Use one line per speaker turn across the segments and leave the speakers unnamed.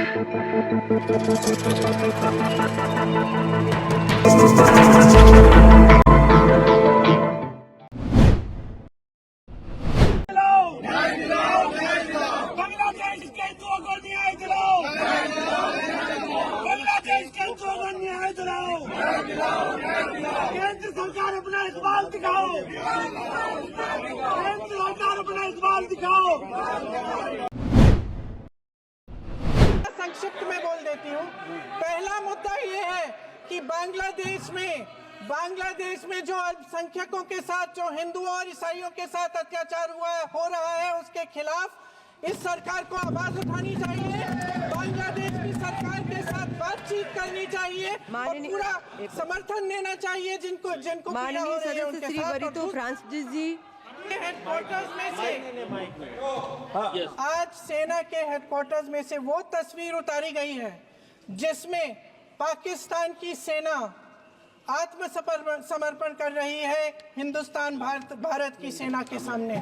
बांग्लादेश के हिंदुओं को न्याय दिलाओ, बांग्लादेश के हिंदुओं को न्याय दिलाओ, केंद्र सरकार अपना इकबाल दिखाओ, केंद्र सरकार अपना इकबाल दिखाओ।
संक्षिप्त में बोल देती हूँ। पहला मुद्दा ये है कि बांग्लादेश में जो अल्पसंख्यकों के साथ, जो हिंदुओं और ईसाइयों के साथ अत्याचार हो रहा है, उसके खिलाफ इस सरकार को आवाज उठानी चाहिए, बांग्लादेश की सरकार के साथ बातचीत करनी चाहिए और पूरा समर्थन देना चाहिए जिनको
माननीय सदस्य श्री वरितो फ्रांसिस जी
हेडक्वार्टर्स में से आज सेना के हेडक्वार्टर्स में से वो तस्वीर उतारी गई है जिसमें पाकिस्तान की सेना आत्मसमर्पण कर रही है हिंदुस्तान भारत की सेना के सामने।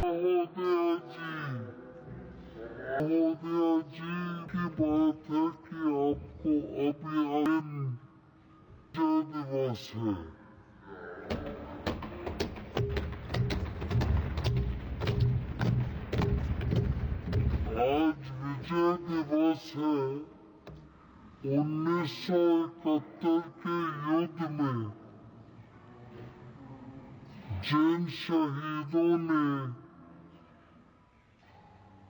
महोदया जी की बात है कि आपको अभी विजय दिवस है। आज विजय दिवस है। 1971 के युद्ध में जिन शहीदों ने,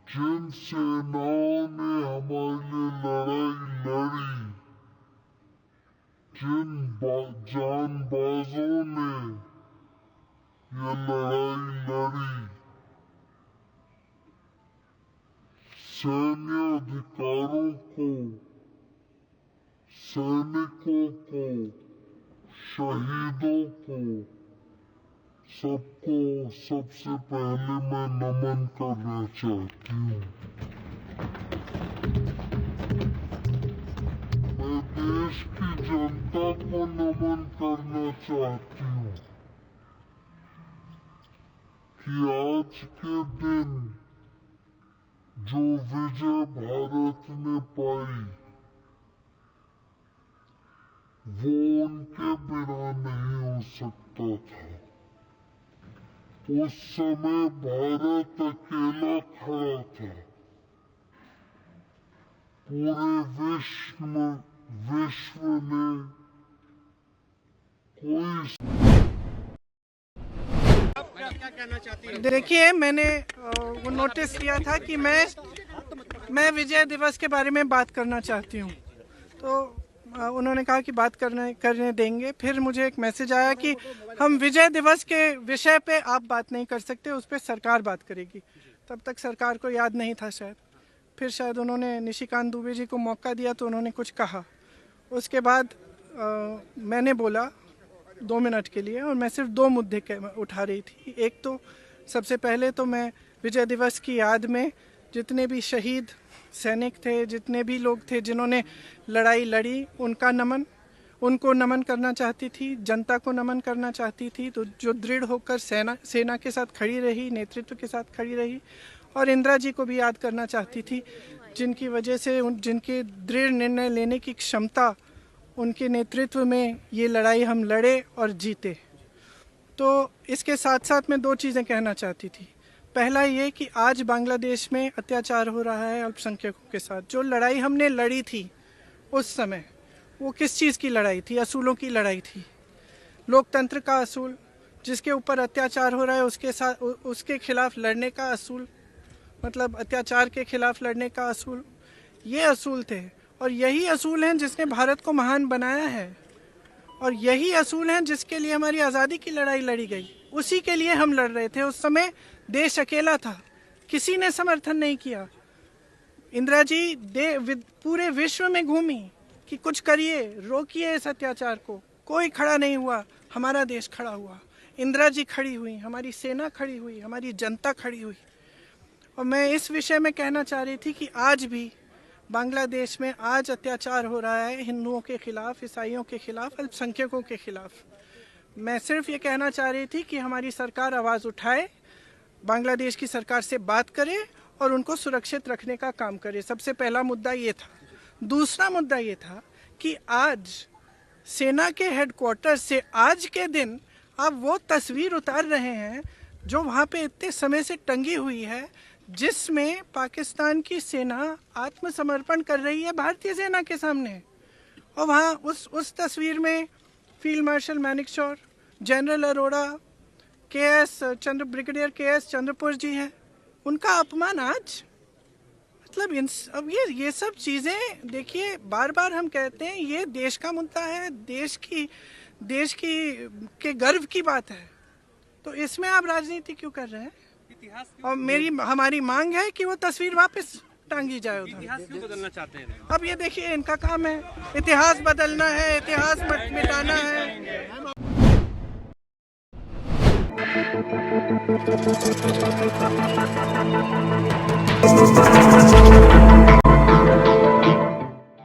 जिन सेनाओं ने हमारे लिए लड़ाई लड़ी, जिन जानबाजों ने ये लड़ाई लड़ी, सैन्य अधिकारों को, सैनिकों को, शहीदों को, सबको सबसे पहले मैं नमन करना चाहती हूँ। मैं देश की जनता को नमन करना चाहती हूँ कि आज के दिन जो विजय भारत ने पाई वो उनके बिना नहीं हो सकता था। उस समय भारत अकेला खड़ा था। पूरे विश्व ने कोई।
क्या कहना चाहती हैं? देखिए, मैंने वो नोटिस किया था कि मैं विजय दिवस के बारे में बात करना चाहती हूँ, तो उन्होंने कहा कि बात करने देंगे। फिर मुझे एक मैसेज आया कि हम विजय दिवस के विषय पे आप बात नहीं कर सकते, उस पर सरकार बात करेगी। तब तक सरकार को याद नहीं था शायद। फिर शायद उन्होंने निशिकांत दुबे जी को मौका दिया तो उन्होंने कुछ कहा। उसके बाद मैंने बोला 2 मिनट के लिए, और मैं सिर्फ 2 मुद्दे उठा रही थी। एक तो सबसे पहले तो मैं विजय दिवस की याद में जितने भी शहीद सैनिक थे, जितने भी लोग थे जिन्होंने लड़ाई लड़ी, उनको नमन करना चाहती थी, जनता को नमन करना चाहती थी, तो जो दृढ़ होकर सेना के साथ खड़ी रही, नेतृत्व के साथ खड़ी रही, और इंदिरा जी को भी याद करना चाहती थी जिनकी वजह से जिनके दृढ़ निर्णय लेने की क्षमता, उनके नेतृत्व में ये लड़ाई हम लड़े और जीते। तो इसके साथ साथ मैं 2 चीज़ें कहना चाहती थी। पहला ये कि आज बांग्लादेश में अत्याचार हो रहा है अल्पसंख्यकों के साथ। जो लड़ाई हमने लड़ी थी उस समय, वो किस चीज़ की लड़ाई थी? असूलों की लड़ाई थी। लोकतंत्र का असूल, जिसके ऊपर अत्याचार हो रहा है उसके खिलाफ लड़ने का असूल, मतलब अत्याचार के खिलाफ लड़ने का असूल, ये असूल थे। और यही असूल हैं जिसने भारत को महान बनाया है, और यही असूल हैं जिसके लिए हमारी आज़ादी की लड़ाई लड़ी गई। उसी के लिए हम लड़ रहे थे। उस समय देश अकेला था, किसी ने समर्थन नहीं किया। इंदिरा जी पूरे विश्व में घूमी कि कुछ करिए, रोकिए इस अत्याचार को। कोई खड़ा नहीं हुआ, हमारा देश खड़ा हुआ। इंदिरा जी खड़ी हुई, हमारी सेना खड़ी हुई, हमारी जनता खड़ी हुई। और मैं इस विषय में कहना चाह रही थी कि आज भी बांग्लादेश में आज अत्याचार हो रहा है हिंदुओं के खिलाफ, ईसाइयों के खिलाफ, अल्पसंख्यकों के खिलाफ। मैं सिर्फ ये कहना चाह रही थी कि हमारी सरकार आवाज़ उठाए, बांग्लादेश की सरकार से बात करे और उनको सुरक्षित रखने का काम करे। सबसे पहला मुद्दा ये था। दूसरा मुद्दा ये था कि आज सेना के हेडक्वार्टर से आज के दिन आप वो तस्वीर उतार रहे हैं जो वहाँ पे इतने समय से टंगी हुई है, जिसमें पाकिस्तान की सेना आत्मसमर्पण कर रही है भारतीय सेना के सामने। और वहाँ उस तस्वीर में field marshal Manekshaw, general Arora, brigadier K S. Chandrapur ji हैं। उनका अपमान आज, मतलब अब ये सब चीज़ें देखिए, बार बार हम कहते हैं ये देश का मुद्दा है, देश की गर्व की बात है, तो इसमें आप राजनीति क्यों कर रहे हैं? और हमारी मांग है कि वो तस्वीर वापस टांगी जाए उधर।
इतिहास क्यों बदलना चाहते हैं?
अब ये देखिए, इनका काम है, इतिहास बदलना है, इतिहास मिटाना है।